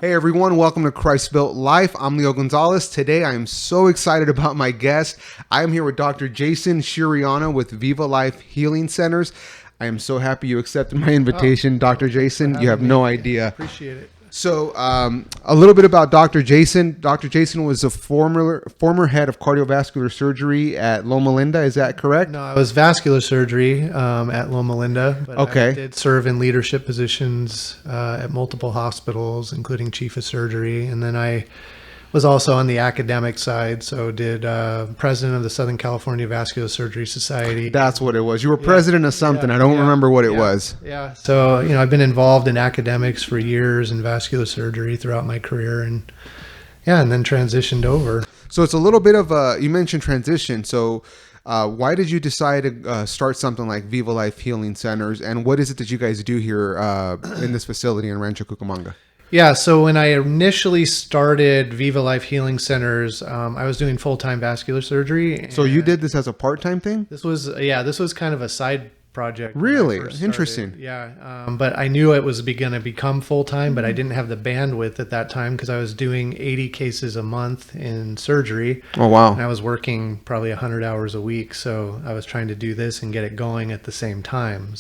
Hey everyone, welcome to Christ Built Life. I'm Leo Gonzalez. Today I am so excited about my guest. I am here with Dr. Jason Chiriano with Viva Life Healing Centers. I am so happy you accepted my invitation, Dr. Jason. You have no idea. Appreciate it. So, a little bit about Dr. Jason. Dr. Jason was a former head of cardiovascular surgery at Loma Linda. Is that correct? No, I was vascular surgery at Loma Linda, but Okay. I did serve in leadership positions at multiple hospitals, including chief of surgery. And then I was also on the academic side, so did president of the Southern California Vascular Surgery Society. That's what it was. You were president of something. I don't remember what it was. Yeah. So, I've been involved in academics for years in vascular surgery throughout my career, and then transitioned over. So it's a little bit of a, you mentioned transition. So why did you decide to start something like Viva Life Healing Centers? And what is it that you guys do here in this facility in Rancho Cucamonga? Yeah, so when I initially started Viva Life Healing Centers, I was doing full-time vascular surgery. So you did this as a part-time thing? This was kind of a side project. Really? when I first Interesting. started. Yeah, but I knew it was going to become full-time, but I didn't have the bandwidth at that time because I was doing 80 cases a month in surgery. Oh, wow. And I was working probably 100 hours a week, so I was trying to do this and get it going at the same time.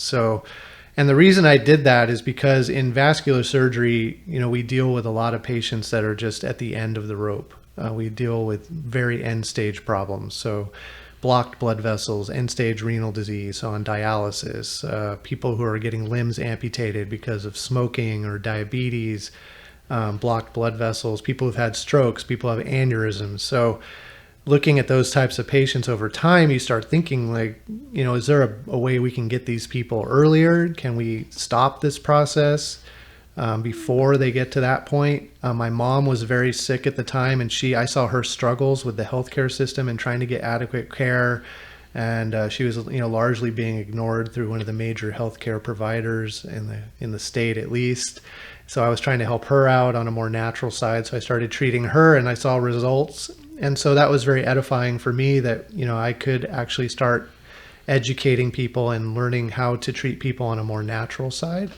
And the reason I did that is because in vascular surgery, we deal with a lot of patients that are just at the end of the rope. We deal with very end stage problems. So blocked blood vessels, end stage renal disease on dialysis, people who are getting limbs amputated because of smoking or diabetes, blocked blood vessels, people who've had strokes, people who have aneurysms. So looking at those types of patients over time, you start thinking like, is there a way we can get these people earlier? Can we stop this process before they get to that point? My mom was very sick at the time, and I saw her struggles with the healthcare system and trying to get adequate care. And she was, largely being ignored through one of the major healthcare providers in the state, at least. So I was trying to help her out on a more natural side. So I started treating her, and I saw results. And so that was very edifying for me that, I could actually start educating people and learning how to treat people on a more natural side.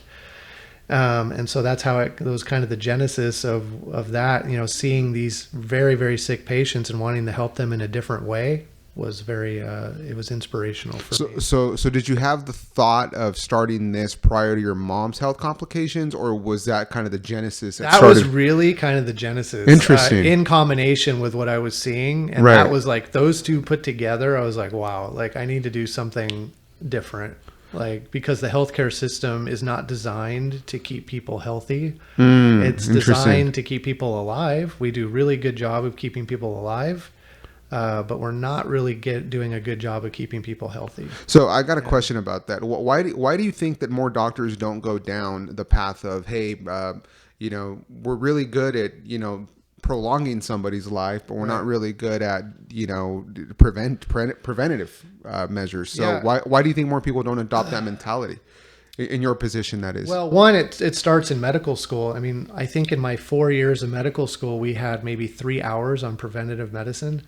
And so that's how that was kind of the genesis of that, seeing these very, very sick patients and wanting to help them in a different way was it was inspirational for me. So did you have the thought of starting this prior to your mom's health complications, or was that kind of the genesis? That was really kind of the genesis. Interesting. In combination with what I was seeing. And that was like those two put together. I was like, wow, like I need to do something different. Like, because the healthcare system is not designed to keep people healthy. It's designed to keep people alive. We do a really good job of keeping people alive. But we're not really doing a good job of keeping people healthy. So I got a question about that. Why do you think that more doctors don't go down the path of, hey, we're really good at, prolonging somebody's life, but we're not really good at, preventative measures. So why do you think more people don't adopt that mentality? In your position, that is. Well, one, it starts in medical school. I mean, I think in my 4 years of medical school, we had maybe 3 hours on preventative medicine.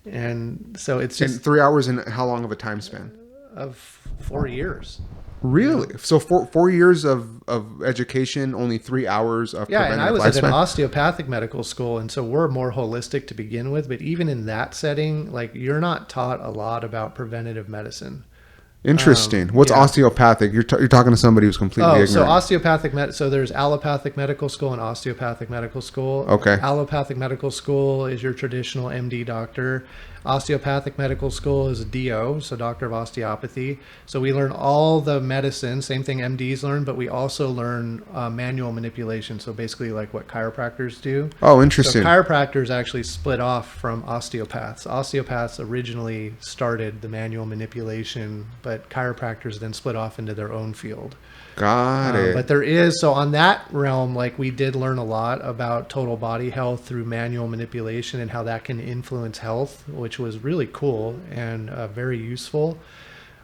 And so it's just... And 3 hours in how long of a time span? Of 4 years. Really? So 4 years of education, only 3 hours of preventative and I was lifespan? at an osteopathic medical school, and so we're more holistic to begin with. But even in that setting, like, you're not taught a lot about preventative medicine. Interesting. What's osteopathic? You're talking to somebody who's completely ignorant. So osteopathic so there's allopathic medical school and osteopathic medical school. Okay. Allopathic medical school is your traditional MD doctor. Osteopathic medical school is a DO, so doctor of osteopathy. So we learn all the medicine, same thing MDs learn, but we also learn manual manipulation. So basically like what chiropractors do. Oh, interesting. So chiropractors actually split off from osteopaths. Osteopaths originally started the manual manipulation, but chiropractors then split off into their own field. Got it. But so on that realm, like, we did learn a lot about total body health through manual manipulation and how that can influence health, which was really cool and very useful.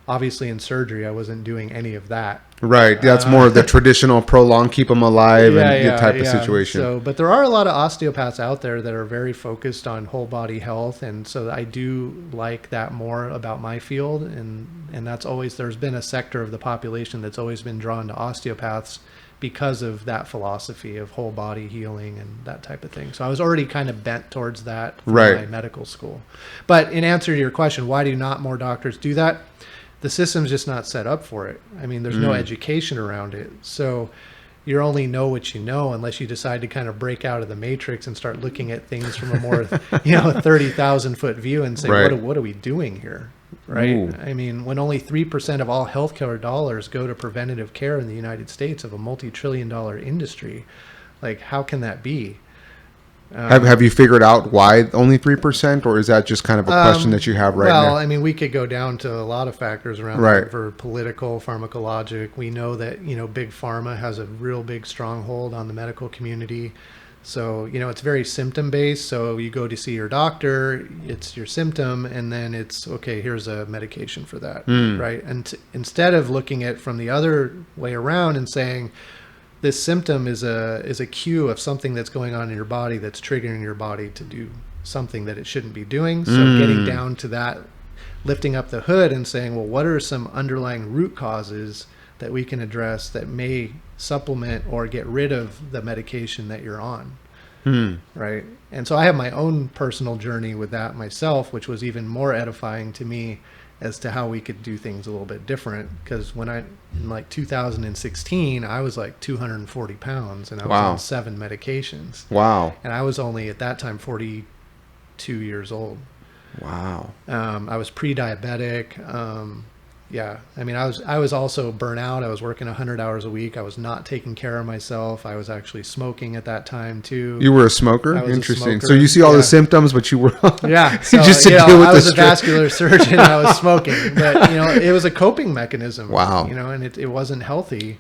Obviously, in surgery, I wasn't doing any of that. Right. That's more of the traditional prolong, keep them alive and the type of situation. So, but there are a lot of osteopaths out there that are very focused on whole body health, and so I do like that more about my field, and that's always, there's been a sector of the population that's always been drawn to osteopaths because of that philosophy of whole body healing and that type of thing. So I was already kind of bent towards that from my medical school. But in answer to your question, why do not more doctors do that? The system's just not set up for it. I mean, there's no education around it. So you only know what you know unless you decide to kind of break out of the matrix and start looking at things from a more, 30,000 foot view and say, what are we doing here? Right. Ooh. I mean, when only 3% of all healthcare dollars go to preventative care in the United States of a multi-trillion-dollar industry, like, how can that be? Have you figured out why only 3%, or is that just kind of a question that you have right now? Well, I mean, we could go down to a lot of factors around that for political, pharmacologic. We know that, big pharma has a real big stronghold on the medical community. So, it's very symptom based. So you go to see your doctor, it's your symptom, and then it's, okay, here's a medication for that. Right. And instead of looking at from the other way around and saying, this symptom is a cue of something that's going on in your body that's triggering your body to do something that it shouldn't be doing. So getting down to that, lifting up the hood and saying, well, what are some underlying root causes that we can address that may supplement or get rid of the medication that you're on? Right. And so I have my own personal journey with that myself, which was even more edifying to me as to how we could do things a little bit different. Because in like 2016, I was like 240 pounds and I was on 7 medications. Wow. And I was only at that time 42 years old. Wow. I was pre-diabetic. Yeah. I mean, I was also burnout. I was working 100 hours a week. I was not taking care of myself. I was actually smoking at that time too. You were a smoker? Interesting. So you see all the symptoms, but you were So, just to deal with I was a vascular surgeon. I was smoking, but it was a coping mechanism. Wow. And it wasn't healthy.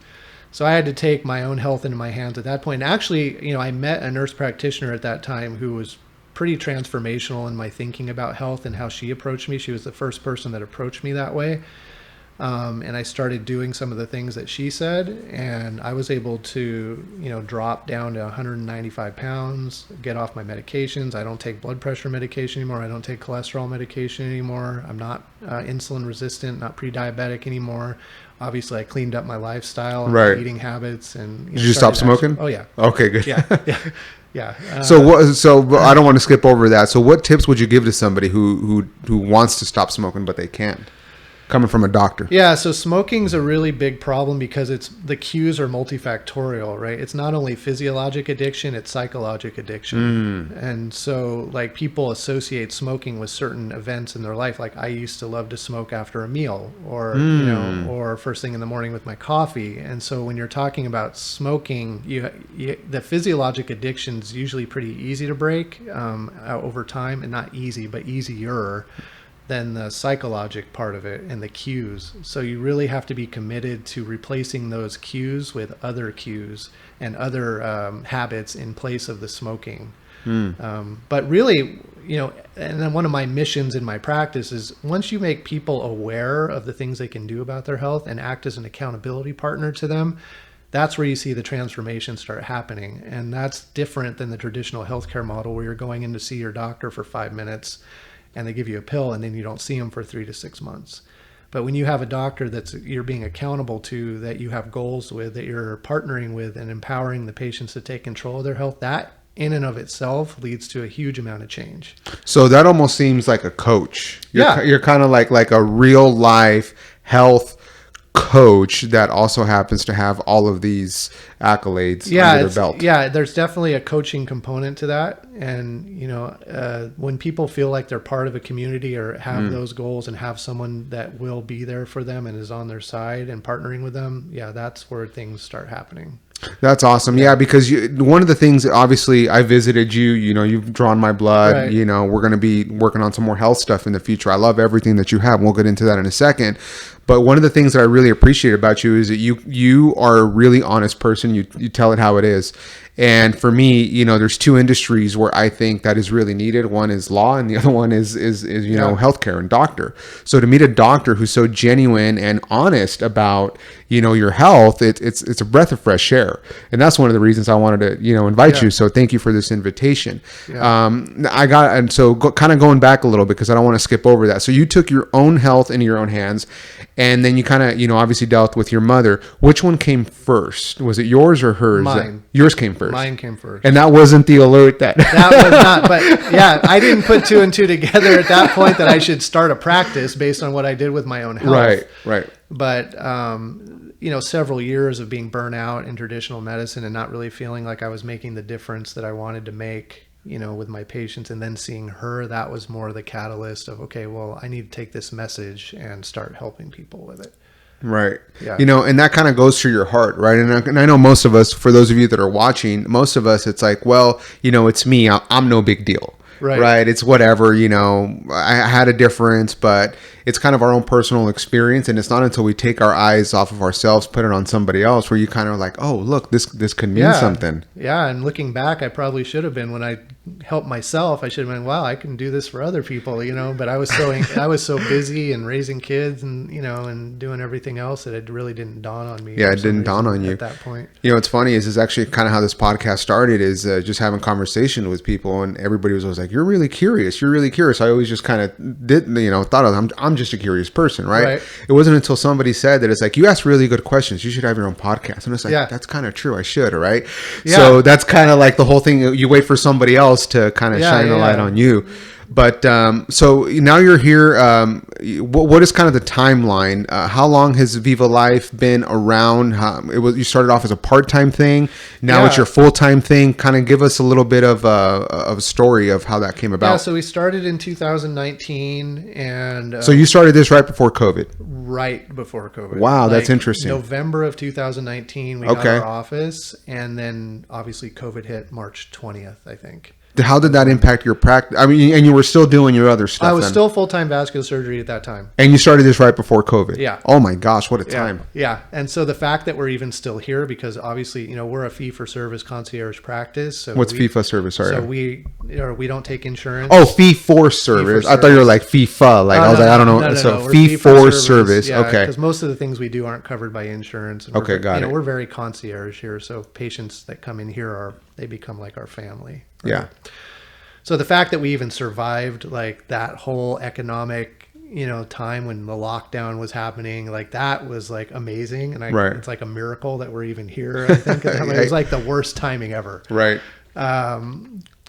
So I had to take my own health into my hands at that point. And actually, I met a nurse practitioner at that time who was pretty transformational in my thinking about health and how she approached me. She was the first person that approached me that way. And I started doing some of the things that she said, and I was able to, drop down to 195 pounds, get off my medications. I don't take blood pressure medication anymore. I don't take cholesterol medication anymore. I'm not insulin resistant, not pre-diabetic anymore. Obviously, I cleaned up my lifestyle and my eating habits. And did you stop smoking? Oh yeah. Okay, good. Yeah. So I don't want to skip over that. So what tips would you give to somebody who wants to stop smoking but they can't? Coming from a doctor. Yeah, so smoking's a really big problem because the cues are multifactorial, right? It's not only physiologic addiction, it's psychologic addiction. And so like people associate smoking with certain events in their life. Like I used to love to smoke after a meal or, or first thing in the morning with my coffee. And so when you're talking about smoking, the physiologic addiction is usually pretty easy to break over time, and not easy, but easier than the psychologic part of it and the cues. So you really have to be committed to replacing those cues with other cues and other habits in place of the smoking. But really, and then one of my missions in my practice is once you make people aware of the things they can do about their health and act as an accountability partner to them, that's where you see the transformation start happening. And that's different than the traditional healthcare model where you're going in to see your doctor for 5 minutes and they give you a pill and then you don't see them for 3 to 6 months. But when you have a doctor that you're being accountable to, that you have goals with, that you're partnering with and empowering the patients to take control of their health, that in and of itself leads to a huge amount of change. So that almost seems like a coach. You're kind of like a real life health coach that also happens to have all of these accolades under their belt. Yeah, there's definitely a coaching component to that. And, when people feel like they're part of a community or have those goals and have someone that will be there for them and is on their side and partnering with them, that's where things start happening. That's awesome. Yeah, because one of the things, obviously, I visited you, you've drawn my blood, right. We're going to be working on some more health stuff in the future. I love everything that you have. And we'll get into that in a second. But one of the things that I really appreciate about you is that you are a really honest person. You tell it how it is. And for me, there's two industries where I think that is really needed. One is law, and the other one is healthcare and doctor. So to meet a doctor who's so genuine and honest about your health, it's a breath of fresh air. And that's one of the reasons I wanted to invite you. So thank you for this invitation. Kind of going back a little, because I don't want to skip over that. So you took your own health into your own hands, and then you kind of obviously dealt with your mother. Which one came first? Was it yours or hers? Mine. Yours came first. Mine came first. And that wasn't the alert that was not. But yeah, I didn't put two and two together at that point that I should start a practice based on what I did with my own health. Right. But several years of being burnt out in traditional medicine and not really feeling like I was making the difference that I wanted to make, with my patients, and then seeing her, that was more the catalyst of, okay, well, I need to take this message and start helping people with it. Right. Yeah. And that kind of goes through your heart, right? And I know most of us, for those of you that are watching, most of us, it's like, well, it's me. I'm no big deal. Right. It's whatever, I had a difference, but it's kind of our own personal experience. And it's not until we take our eyes off of ourselves, put it on somebody else, where you kind of like, oh, look, this could mean something. Yeah. And looking back, I probably should have been, when I helped myself, I should have been, wow, I can do this for other people, but I was so busy and raising kids and, and doing everything else that it really didn't dawn on me. Yeah. It didn't dawn on you at that point. What's funny is actually kind of how this podcast started, is just having conversation with people, and everybody was always like, you're really curious. I always just kind of thought of, I'm just a curious person. Right. It wasn't until somebody said that, it's like, you ask really good questions, you should have your own podcast. And it's like, that's kind of true. I should. Right. Yeah. So that's kind of like the whole thing. You wait for somebody else to kind of shine the light on you. But so now you're here. What is kind of the timeline? How long has Viva Life been around? You started off as a part-time thing. Now it's your full-time thing. Kind of give us a little bit of a story of how that came about. Yeah, so we started in 2019, and so you started this right before COVID. Right before COVID. Wow, that's interesting. November of 2019, we got our office, and then obviously COVID hit March 20th, I think. How did that impact your practice? I mean, and you were still doing your other stuff. I was still full-time vascular surgery at that time. And you started this right before COVID. Yeah. Oh my gosh, what a time. Yeah. And so the fact that we're even still here, because obviously, we're a fee-for-service concierge practice. So what's fee-for-service? Sorry. So we don't take insurance. Oh, fee-for-service. I thought you were like FIFA. Like I was like, I don't know. No, fee-for-service. Yeah, okay. Because most of the things we do aren't covered by insurance. And okay, got it. We're very concierge here. So patients that come in here they become like our family. Right? Yeah. So the fact that we even survived like that whole economic, time when the lockdown was happening, like that was like amazing. And it's like a miracle that we're even here. I think it was like the worst timing ever. Right.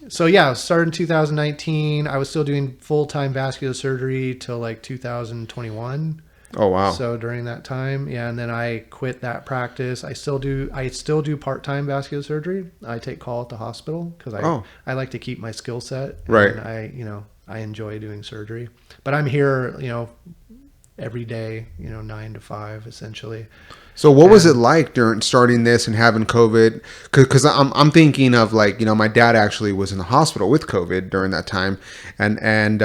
So yeah, started in 2019. I was still doing full-time vascular surgery till like 2021. Oh wow! So during that time, and then I quit that practice. I still do part-time vascular surgery. I take call at the hospital because I like to keep my skill set. Right. And I enjoy doing surgery, but I'm here, every day, 9 to 5 essentially. So what was it like during starting this and having COVID? Because I'm thinking of like, my dad actually was in the hospital with COVID during that time, and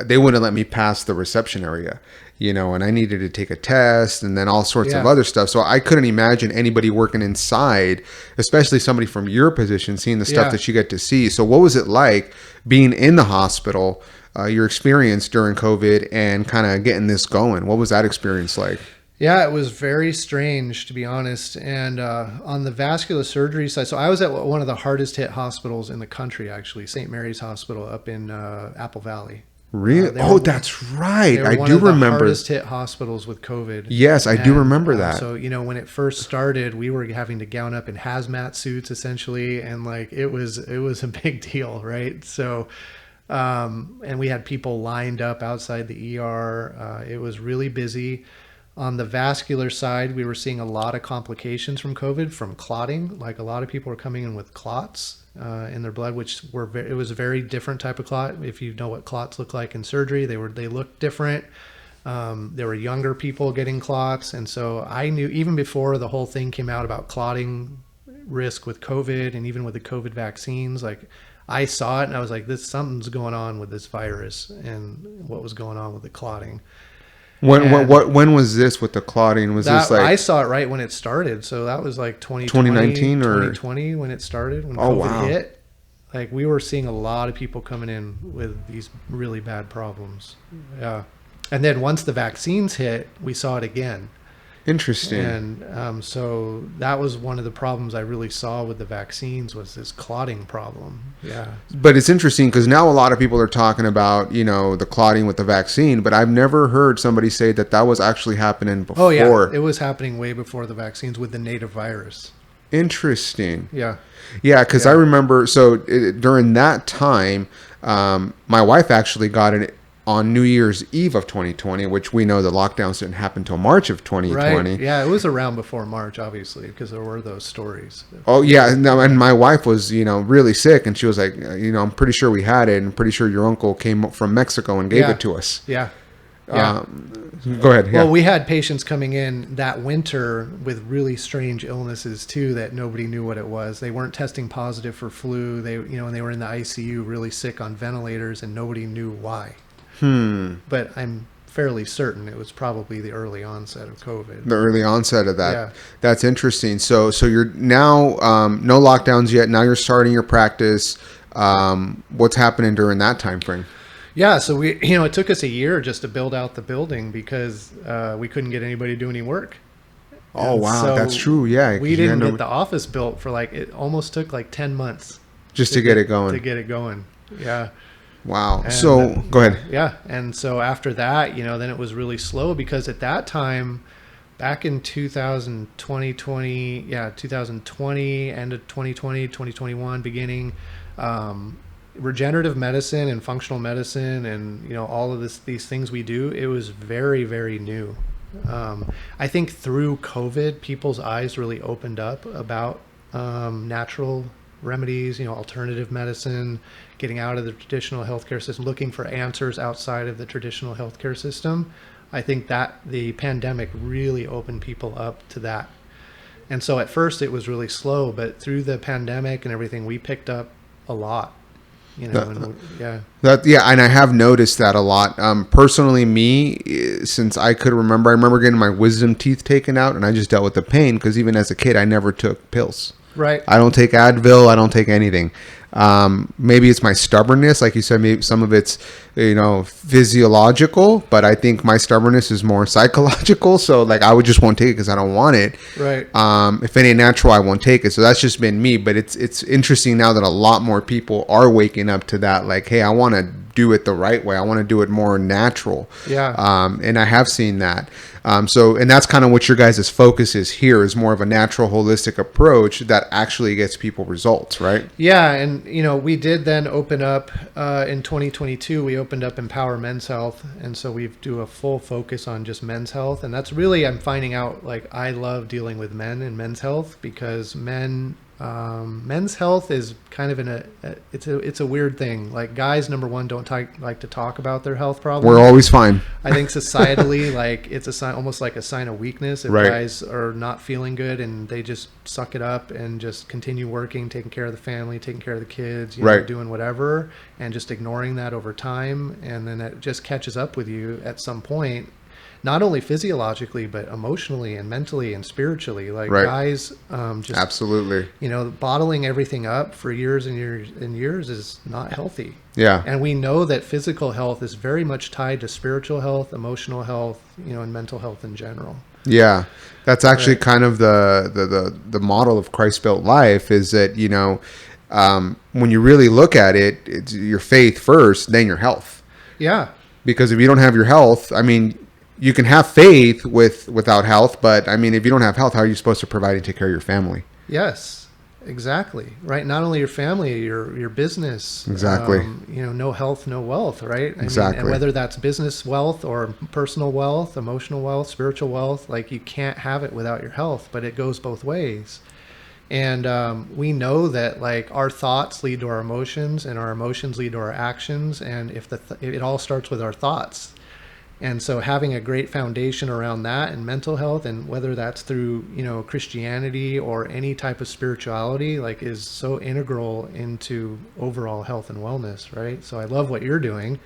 they wouldn't let me pass the reception area. And I needed to take a test and then all sorts of other stuff. So I couldn't imagine anybody working inside, especially somebody from your position, seeing the stuff that you get to see. So what was it like being in the hospital, your experience during COVID and kind of getting this going? What was that experience like? Yeah, it was very strange, to be honest. And on the vascular surgery side, so I was at one of the hardest hit hospitals in the country, actually, St. Mary's Hospital up in Apple Valley. Really? That's right. I do remember. One of the hardest hit hospitals with COVID. Yes, I do remember that. So, when it first started, we were having to gown up in hazmat suits essentially, and like it was a big deal, right? So, and we had people lined up outside the ER. It was really busy. On the vascular side, we were seeing a lot of complications from COVID, from clotting. Like a lot of people were coming in with clots in their blood, which it was a very different type of clot. If you know what clots look like in surgery, they looked different. There were younger people getting clots, and so I knew even before the whole thing came out about clotting risk with COVID, and even with the COVID vaccines, like I saw it and I was like, something's going on with this virus and what was going on with the clotting. When was this with the clotting? Was this I like saw it right when it started. So that was like 2019 or 2020 when it started, when oh COVID wow, hit. Like we were seeing a lot of people coming in with these really bad problems. Yeah. And then once the vaccines hit, we saw it again. interesting. And so that was one of the problems I really saw with the vaccines, was this clotting problem. Yeah. But it's interesting because now a lot of people are talking about, you know, the clotting with the vaccine, but I've never heard somebody say that that was actually happening before. Oh yeah, it was happening way before the vaccines with the native virus. Interesting. Yeah. Yeah, because I remember, during that time, my wife actually got it on New Year's Eve of 2020, which we know the lockdowns didn't happen until March of 2020. Right. Yeah, it was around before March, obviously, because there were those stories. Oh yeah, no, and my wife was, you know, really sick, and she was like, you know, I'm pretty sure we had it, and I'm pretty sure your uncle came from Mexico and gave it to us. Yeah. Yeah. Go ahead. Yeah. Well, we had patients coming in that winter with really strange illnesses too that nobody knew what it was. They weren't testing positive for flu. And they were in the ICU, really sick on ventilators, and nobody knew why. But I'm fairly certain it was probably the early onset of COVID. The early onset of that. Yeah. That's interesting. So you're now no lockdowns yet. Now you're starting your practice. What's happening during that time frame? Yeah, so it took us a year just to build out the building because we couldn't get anybody to do any work. Oh, And wow. so That's true. Yeah. we didn't get the office built for it almost took 10 months. Just to get it going. To get it going. Yeah. Wow. And So go ahead. Yeah. And so after that, then it was really slow because at that time, back in 2020, 2020, end of 2020, 2021 beginning, regenerative medicine and functional medicine and all of these things we do, it was very, very new. I think through COVID, people's eyes really opened up about natural remedies, alternative medicine, getting out of the traditional healthcare system, looking for answers outside of the traditional healthcare system. I think that the pandemic really opened people up to that. And so at first it was really slow, but through the pandemic and everything, we picked up a lot. And I have noticed that a lot. Personally, since I could remember, I remember getting my wisdom teeth taken out, and I just dealt with the pain because even as a kid, I never took pills. Right. I don't take Advil. I don't take anything. Maybe it's my stubbornness, like you said. Maybe some of it's physiological, but I think my stubbornness is more psychological. So I would just won't take it because I don't want it. Right. If it ain't natural, I won't take it. So that's just been me. But it's interesting now that a lot more people are waking up to that. Like, hey, I want to do it the right way. I want to do it more natural. Yeah. And I have seen that. And that's kind of what your guys' focus is here, is more of a natural, holistic approach that actually gets people results, right? Yeah. And, we did then open up in 2022, we opened up Empower Men's Health. And so we do a full focus on just men's health. And that's really, I'm finding out, I love dealing with men and men's health because men's health is kind of it's a weird thing. Guys, number one, don't like to talk about their health problems. We're always fine. I think societally, it's a sign, almost like a sign of weakness if guys are not feeling good and they just suck it up and just continue working, taking care of the family, taking care of the kids, doing whatever, and just ignoring that over time, and then it just catches up with you at some point. Not only physiologically, but emotionally and mentally and spiritually. Guys, just absolutely, bottling everything up for years and years and years is not healthy. Yeah. And we know that physical health is very much tied to spiritual health, emotional health, and mental health in general. Yeah. That's actually kind of the model of Christ-built life, is that, when you really look at it, it's your faith first, then your health. Yeah. Because if you don't have your health, you can have faith without health, but if you don't have health, how are you supposed to provide and take care of your family? Yes, exactly. Right. Not only your family, your business. Exactly. No health, no wealth. Right. Exactly. And whether that's business wealth or personal wealth, emotional wealth, spiritual wealth, you can't have it without your health. But it goes both ways. And we know that our thoughts lead to our emotions, and our emotions lead to our actions. And if it all starts with our thoughts. And so having a great foundation around that and mental health, and whether that's through, Christianity or any type of spirituality, is so integral into overall health and wellness, right? So I love what you're doing.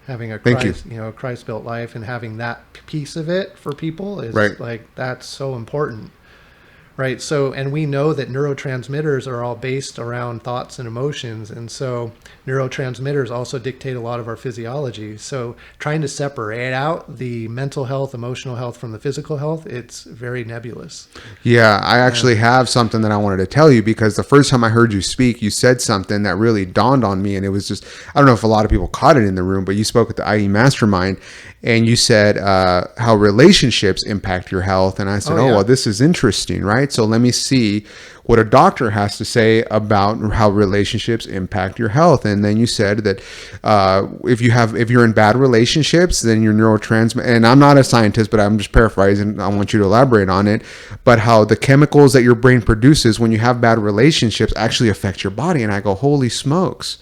Having a Thank you. Christ, a Christ-built life and having that piece of it for people is Right. like, that's so important. Right. So, and we know that neurotransmitters are all based around thoughts and emotions. And so neurotransmitters also dictate a lot of our physiology. So trying to separate out the mental health, emotional health from the physical health, it's very nebulous. Yeah, I actually have something that I wanted to tell you, because the first time I heard you speak, you said something that really dawned on me. And it was just, I don't know if a lot of people caught it in the room, but you spoke at the IE Mastermind and you said how relationships impact your health. And I said, Oh, yeah. well, this is interesting, right? So let me see what a doctor has to say about how relationships impact your health. And then you said that if you're in bad relationships, then your neurotransmitter, and I'm not a scientist, but I'm just paraphrasing, I want you to elaborate on it, but how the chemicals that your brain produces when you have bad relationships actually affect your body. And I go, holy smokes.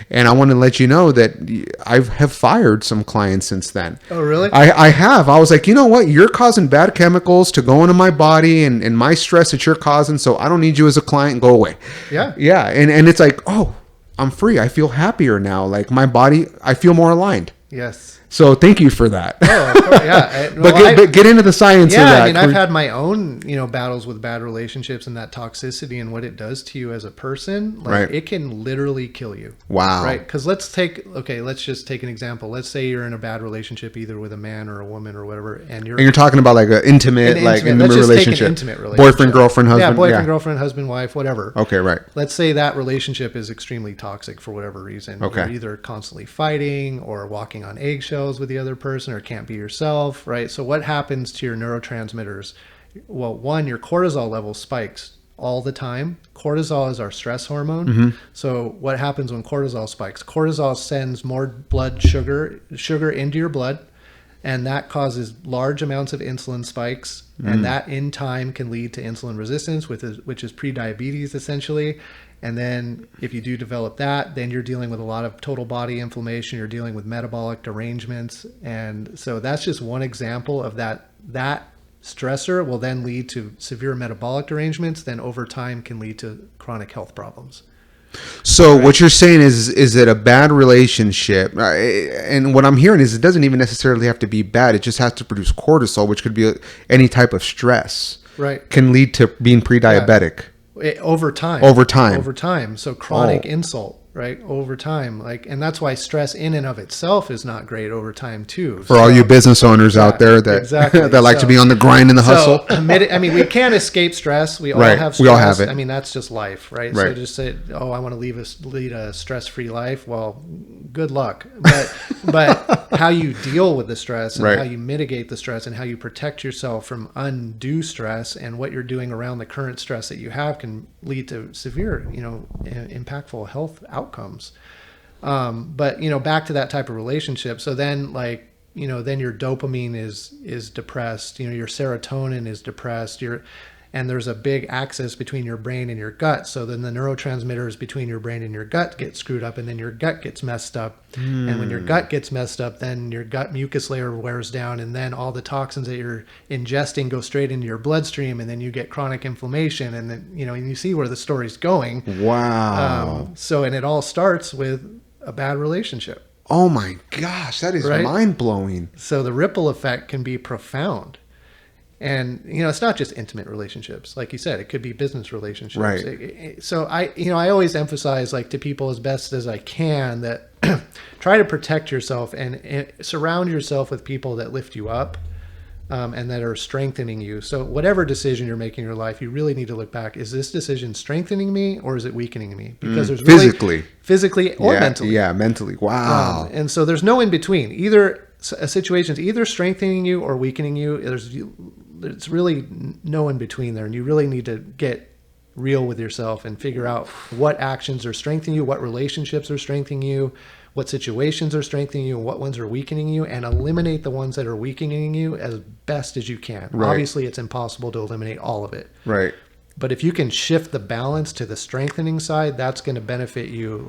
And I want to let you know that I have fired some clients since then. Oh, really? I have. I was like, you know what? You're causing bad chemicals to go into my body and my stress that you're causing. So I don't need you as a client. Go away. Yeah. Yeah. And it's like, oh, I'm free. I feel happier now. Like my body, I feel more aligned. Yes. So thank you for that. Oh, of course, yeah. But get into the science of that. I mean, I've had my own, battles with bad relationships and that toxicity and what it does to you as a person. Like, Right. It can literally kill you. Wow. Right? Because let's just take an example. Let's say you're in a bad relationship, either with a man or a woman or whatever, and you're talking about like an intimate let's just take an relationship. intimate relationship. Boyfriend, girlfriend, husband. Yeah, boyfriend, girlfriend, husband, wife, whatever. Okay, right. Let's say that relationship is extremely toxic for whatever reason. Okay. You're either constantly fighting or walking on eggshells with the other person, or can't be yourself, right? So what happens to your neurotransmitters? Well, one, your cortisol level spikes all the time. Cortisol is our stress hormone. Mm-hmm. So what happens when cortisol spikes? Cortisol sends more blood sugar into your blood, and that causes large amounts of insulin spikes, and that in time can lead to insulin resistance, which is pre-diabetes essentially. And then if you do develop that, then you're dealing with a lot of total body inflammation. You're dealing with metabolic derangements. And so that's just one example of that stressor will then lead to severe metabolic derangements, then over time can lead to chronic health problems. So what you're saying is that a bad relationship, and what I'm hearing is it doesn't even necessarily have to be bad. It just has to produce cortisol, which could be any type of stress. Right. Can lead to being pre-diabetic. Over time. So chronic insult, right? Over time. And that's why stress in and of itself is not great over time too. For all you business owners out there that exactly. that like to be on the grind and the hustle. We can't escape stress. We all Right. have stress. We all have it. I mean, that's just life, right? Right. So just say, I want to lead a stress-free life. Well, good luck. But how you deal with the stress and Right. how you mitigate the stress and how you protect yourself from undue stress and what you're doing around the current stress that you have can lead to severe, impactful health outcomes. But back to that type of relationship. So then then your dopamine is depressed, your serotonin is depressed, and there's a big axis between your brain and your gut. So then the neurotransmitters between your brain and your gut get screwed up, and then your gut gets messed up. And when your gut gets messed up, then your gut mucus layer wears down, and then all the toxins that you're ingesting go straight into your bloodstream, and then you get chronic inflammation. And then, and you see where the story's going. Wow. And it all starts with a bad relationship. Oh my gosh, that is mind-blowing. So the ripple effect can be profound. And, it's not just intimate relationships. Like you said, it could be business relationships. Right. So I always emphasize to people as best as I can that try to protect yourself and surround yourself with people that lift you up and that are strengthening you. So whatever decision you're making in your life, you really need to look back. Is this decision strengthening me or is it weakening me? Because there's physically or mentally. Yeah, mentally. Wow. And so there's no in between. Either a situation's either strengthening you or weakening you. There's really no in between there. And you really need to get real with yourself and figure out what actions are strengthening you, what relationships are strengthening you, what situations are strengthening you, and what ones are weakening you, and eliminate the ones that are weakening you as best as you can. Right. Obviously, it's impossible to eliminate all of it. Right. But if you can shift the balance to the strengthening side, that's going to benefit you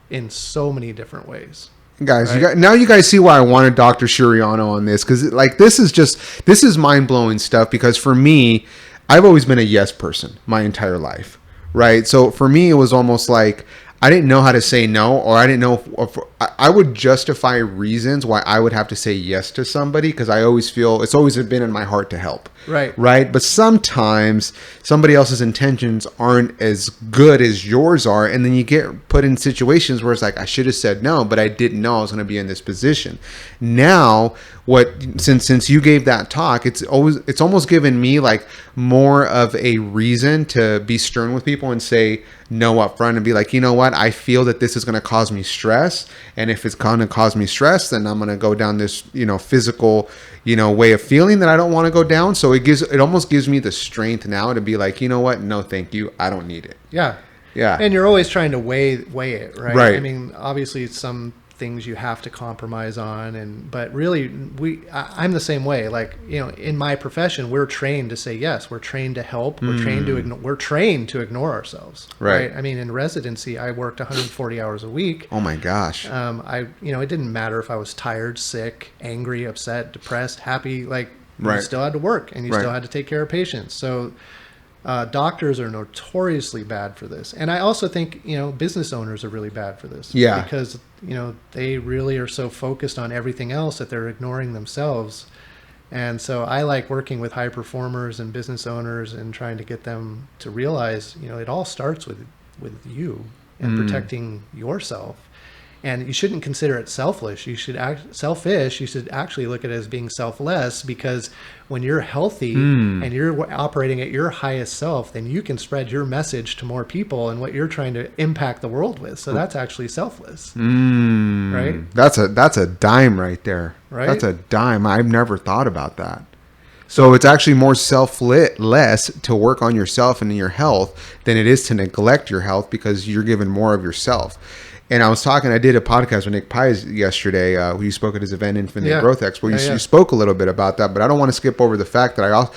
in so many different ways. Guys, now you guys see why I wanted Dr. Chiriano on this, because this is mind-blowing stuff, because for me, I've always been a yes person my entire life, right? So for me, it was almost like I didn't know how to say no, or I didn't know if I would justify reasons why I would have to say yes to somebody, because I always feel it's always been in my heart to help. Right. Right. But sometimes somebody else's intentions aren't as good as yours are. And then you get put in situations where it's like, I should have said no, but I didn't know I was going to be in this position. Now, since you gave that talk, it's almost given me like more of a reason to be stern with people and say no up front and be like, you know what, I feel that this is going to cause me stress. And if it's going to cause me stress, then I'm going to go down this, physical, way of feeling that I don't want to go down. So it almost gives me the strength now to be like, you know what? No, thank you. I don't need it. Yeah. Yeah. And you're always trying to weigh it, right? Right. I mean, obviously some things you have to compromise on, but really I'm the same way. Like, in my profession, we're trained to say yes. We're trained to help. We're trained to ignore ourselves. Right. I mean, in residency, I worked 140 hours a week. Oh my gosh. It didn't matter if I was tired, sick, angry, upset, depressed, happy, like Right. you still had to work and you Right. still had to take care of patients. So doctors are notoriously bad for this. And I also think, business owners are really bad for this. Yeah. Because, they really are so focused on everything else that they're ignoring themselves. And so I like working with high performers and business owners and trying to get them to realize, it all starts with you and protecting yourself. And you shouldn't consider it selfish. You should selfish. You should actually look at it as being selfless, because when you're healthy and you're operating at your highest self, then you can spread your message to more people and what you're trying to impact the world with. So that's actually selfless, right? That's a dime right there. Right? That's a dime. I've never thought about that. So it's actually more selfless to work on yourself and your health than it is to neglect your health, because you're giving more of yourself. And I did a podcast with Nick Pies yesterday, who you spoke at his event, Infinite Growth Expo. You spoke a little bit about that, but I don't want to skip over the fact that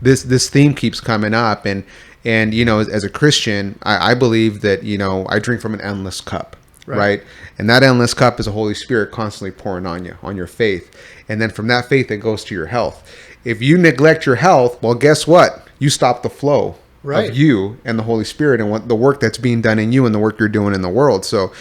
this theme keeps coming up. And as a Christian, I believe that, I drink from an endless cup, right? And that endless cup is the Holy Spirit constantly pouring on you, on your faith. And then from that faith, it goes to your health. If you neglect your health, well, guess what? You stop the flow. Right. Of you and the Holy Spirit and what the work that's being done in you and the work you're doing in the world. So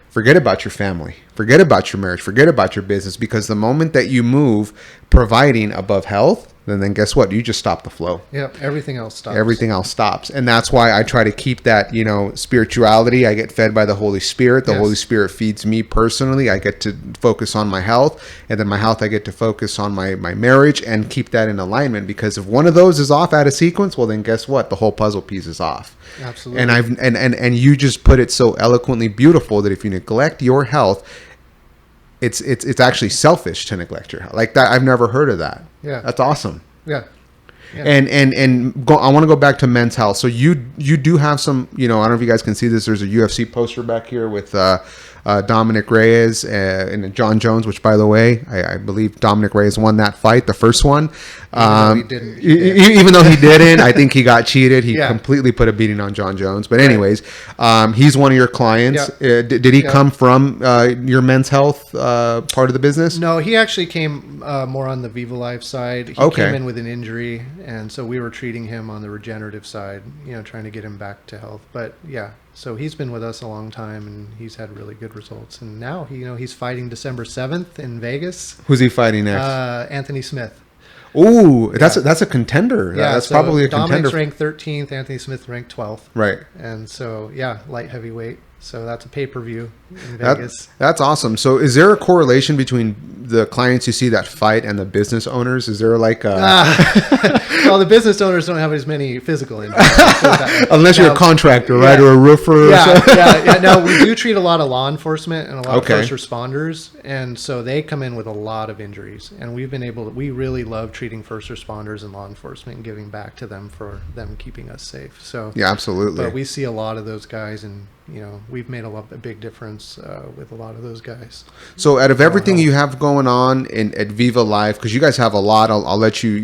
forget about your family, forget about your marriage, forget about your business, because the moment that you move providing above health, then guess what? You just stop the flow. Yep. Everything else stops. Everything else stops. And that's why I try to keep that, spirituality. I get fed by the Holy Spirit. The Holy Spirit feeds me personally. I get to focus on my health, and then my health, I get to focus on my marriage and keep that in alignment, because if one of those is off out of sequence, well, then guess what? The whole puzzle piece is off. Absolutely. And you just put it so eloquently beautiful that if you neglect your health, it's actually selfish to neglect your health. Like that, I've never heard of that. Yeah. That's awesome. Yeah. Yeah. I want to go back to men's health. So you do have some, I don't know if you guys can see this. There's a UFC poster back here with Dominic Reyes and John Jones, which, by the way, I believe Dominic Reyes won that fight, the first one. Even though he didn't, I think he got cheated. He completely put a beating on John Jones. But anyways, he's one of your clients. Yeah. Did he come from your men's health part of the business? No, he actually came more on the Viva Life side. He came in with an injury, and so we were treating him on the regenerative side, trying to get him back to health. But so he's been with us a long time, and he's had really good results. And now he's fighting December 7th in Vegas. Who's he fighting next? Anthony Smith. Ooh, that's a contender. Yeah, that's so probably a Dominic's contender. ranked 13th, Anthony Smith ranked 12th. Right. And so light heavyweight. So that's a pay-per-view in Vegas. That's awesome. So is there a correlation between the clients you see that fight and the business owners? Is there like a... Well, the business owners don't have as many physical injuries. Unless you're a contractor, right? Or a roofer. No, we do treat a lot of law enforcement and a lot of first responders. And so they come in with a lot of injuries. And we really love treating first responders and law enforcement and giving back to them for them keeping us safe. So yeah, absolutely. But we see a lot of those guys, and we've made a big difference with a lot of those guys. So out of everything you have going on at Viva Life, because you guys have a lot, I'll let you,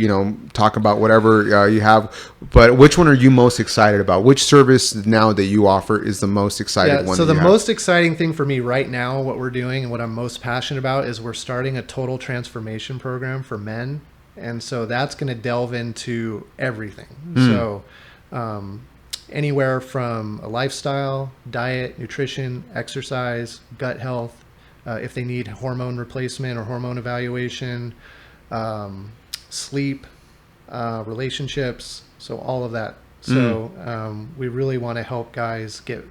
talk about whatever you have, but which one are you most excited about? Which service now that you offer is the most excited one? So the most exciting thing for me right now, what we're doing and what I'm most passionate about, is we're starting a total transformation program for men. And so that's going to delve into everything. So, anywhere from a lifestyle, diet, nutrition, exercise, gut health, if they need hormone replacement or hormone evaluation, sleep, relationships, so all of that. So we really want to help guys get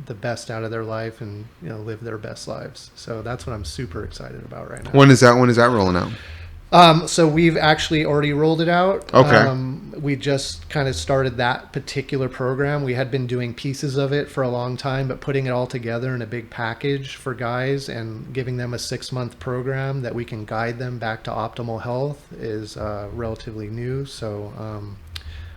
the best out of their life and live their best lives. So that's what I'm super excited about right now. When is that rolling out? So we've actually already rolled it out. Okay. We just kind of started that particular program. We had been doing pieces of it for a long time, but putting it all together in a big package for guys and giving them a 6-month program that we can guide them back to optimal health is relatively new. So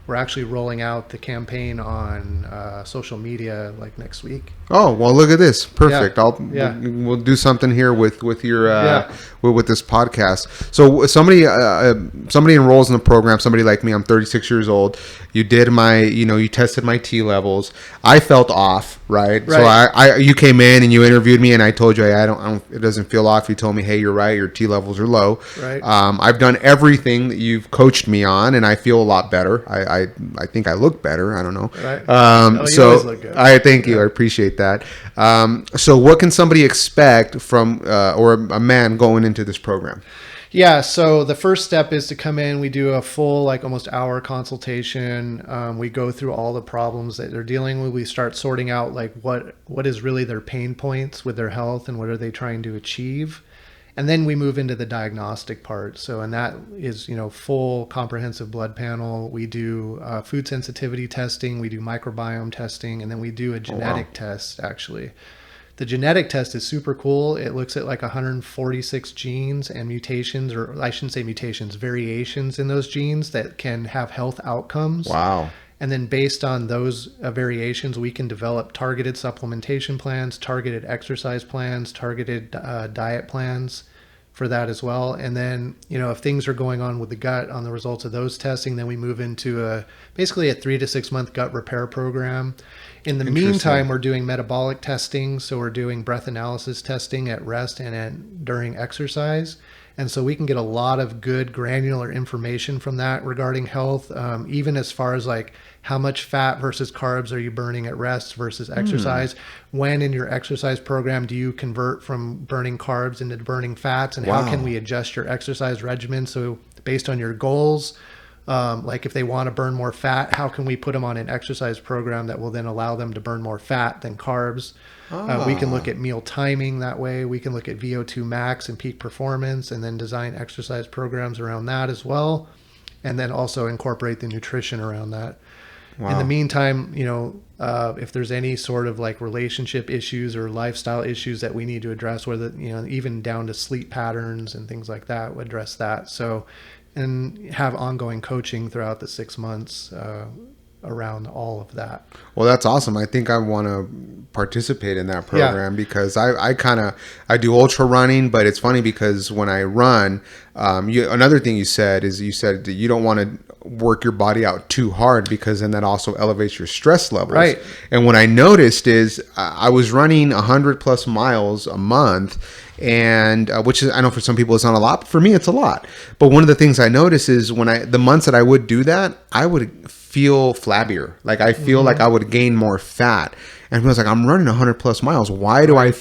we're actually rolling out the campaign on social media like next week. Oh, well, look at this. Perfect. Yeah. We'll do something here with your with this podcast. So somebody enrolls in the program, somebody like me, I'm 36 years old. You did you tested my T levels. I felt off, right? So you came in and you interviewed me and I told you, hey, it doesn't feel off. You told me, hey, you're right. Your T levels are low. Right. I've done everything that you've coached me on and I feel a lot better. I think I look better. I don't know. Right. So you always look good. I thank you. I appreciate that. So what can somebody expect from or a man going into this program? Yeah, so the first step is to come in. We do a full, almost hour consultation. We go through all the problems that they're dealing with. We start sorting out what is really their pain points with their health and what are they trying to achieve. And then we move into the diagnostic part. So, and that is, full comprehensive blood panel. We do food sensitivity testing. We do microbiome testing. And then we do a genetic test, actually. The genetic test is super cool. It looks at 146 genes and mutations, or I shouldn't say mutations, variations in those genes that can have health outcomes. Wow. And then based on those variations, we can develop targeted supplementation plans, targeted exercise plans, targeted diet plans for that as well. And then, if things are going on with the gut on the results of those testing, then we move into basically a 3 to 6 month gut repair program. In the meantime, we're doing metabolic testing. So we're doing breath analysis testing at rest and during exercise. And so we can get a lot of good granular information from that regarding health, even as far as how much fat versus carbs are you burning at rest versus exercise? When in your exercise program do you convert from burning carbs into burning fats? And how can we adjust your exercise regimen? So based on your goals, if they want to burn more fat, how can we put them on an exercise program that will then allow them to burn more fat than carbs? We can look at meal timing that way. We can look at VO2 max and peak performance and then design exercise programs around that as well. And then also incorporate the nutrition around that. Wow. In the meantime, if there's any sort of relationship issues or lifestyle issues that we need to address, whether, even down to sleep patterns and things like that, we'll address that. So, and have ongoing coaching throughout the 6 months around all of that. Well, that's awesome. I think I want to participate in that program because I do ultra running, but it's funny because when I run, another thing you said that you don't want to work your body out too hard because then that also elevates your stress levels. Right. And what I noticed is I was running 100 plus miles a month, and which is, I know for some people it's not a lot, but for me it's a lot. But one of the things I noticed is the months that I would do that, I would feel flabbier. I feel like I would gain more fat. And I was like, I'm running 100 plus miles. Why do I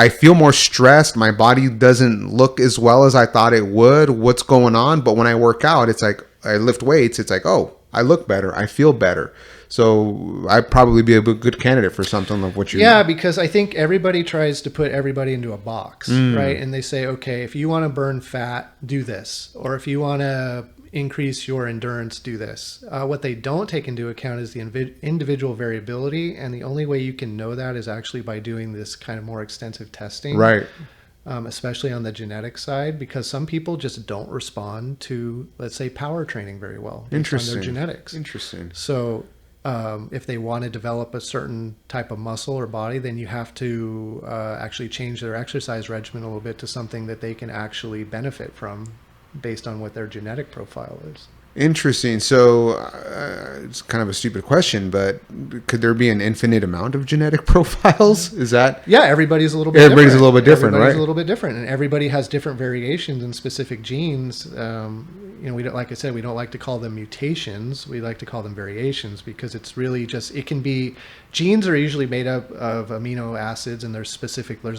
feel more stressed? My body doesn't look as well as I thought it would. What's going on? But when I work out, it's I lift weights. It's oh, I look better. I feel better. So I'd probably be a good candidate for something like what you. Yeah, because I think everybody tries to put everybody into a box, right? And they say, okay, if you want to burn fat, do this. Or if you want to increase your endurance, do this. What they don't take into account is the individual variability. And the only way you can know that is actually by doing this kind of more extensive testing. Right. Especially on the genetic side, because some people just don't respond to, let's say, power training very well based on their genetics. Interesting. So if they want to develop a certain type of muscle or body, then you have to actually change their exercise regimen a little bit to something that they can actually benefit from based on what their genetic profile is. Interesting. So it's kind of a stupid question, but could there be an infinite amount of genetic profiles? Is that? Yeah, everybody's a little bit Everybody's different. a little bit different, Everybody's right? a little bit different, and everybody has different variations in specific genes. we don't, like I said, we don't like to call them mutations. We like to call them variations, because it's really just, it can be, genes are usually made up of amino acids, and there's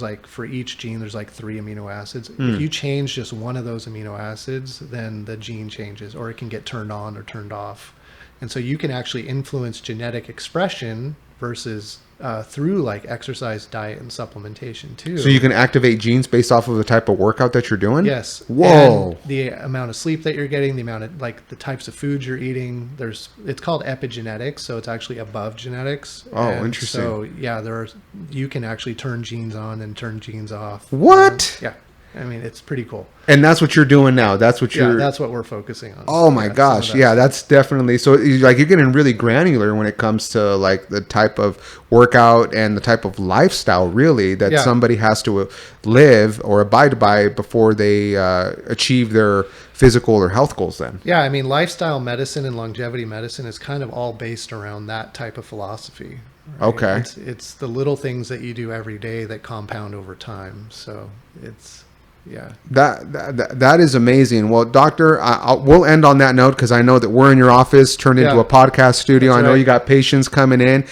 like, for each gene, there's like 3 amino acids. If you change just one of those amino acids, then the gene changes, or it can get turned on or turned off. And so you can actually influence genetic expression versus through like exercise, diet, and supplementation too. So you can activate genes based off of the type of workout that you're doing? Yes. Whoa. And the amount of sleep that you're getting, the amount of like the types of foods you're eating. It's called epigenetics, so it's actually above genetics. Oh, and interesting. So yeah, you can actually turn genes on and turn genes off. What? Yeah. I mean, it's pretty cool. And that's what you're doing now. That's what Yeah, you're. that's what we're focusing on. Oh my Yeah, gosh. some of Yeah, that's definitely. So like you're getting really granular when it comes to like the type of workout and the type of lifestyle really that Yeah. somebody has to live or abide by before they achieve their physical or health goals then. Yeah, I mean, lifestyle medicine and longevity medicine is kind of all based around that type of philosophy. Right? Okay. It's the little things that you do every day that compound over time. So it's, yeah. That is amazing. Well, doctor, we'll end on that note because I know that we're in your office turned into Yeah. a podcast studio. That's I know right. you got patients coming in.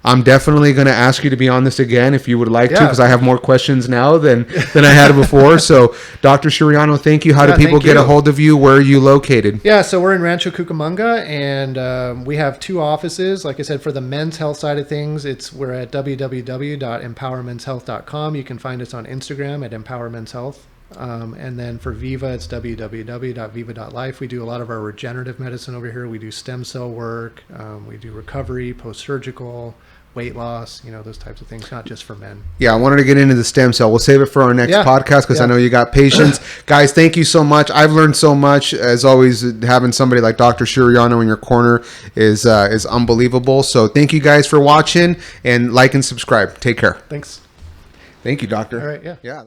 I'm definitely going to ask you to be on this again if you would like to, Yeah. because I have more questions now than I had before. So, Dr. Chiriano, thank you. How do Yeah, people thank get a you. hold of you? Where are you located? Yeah, so we're in Rancho Cucamonga, and we have 2 offices. Like I said, for the men's health side of things, we're at www.empowermenshealth.com. You can find us on Instagram at empowermenshealth. And then for Viva, it's www.viva.life. We do a lot of our regenerative medicine over here. We do stem cell work. We do recovery, post-surgical, weight loss, those types of things, not just for men. Yeah, I wanted to get into the stem cell. We'll save it for our next Yeah. podcast because I Yeah. know you got patience. Guys, thank you so much. I've learned so much. As always, having somebody like Dr. Chiriano in your corner is unbelievable. So thank you guys for watching, and like and subscribe. Take care. Thanks. Thank you, doctor. All right, yeah. Yeah.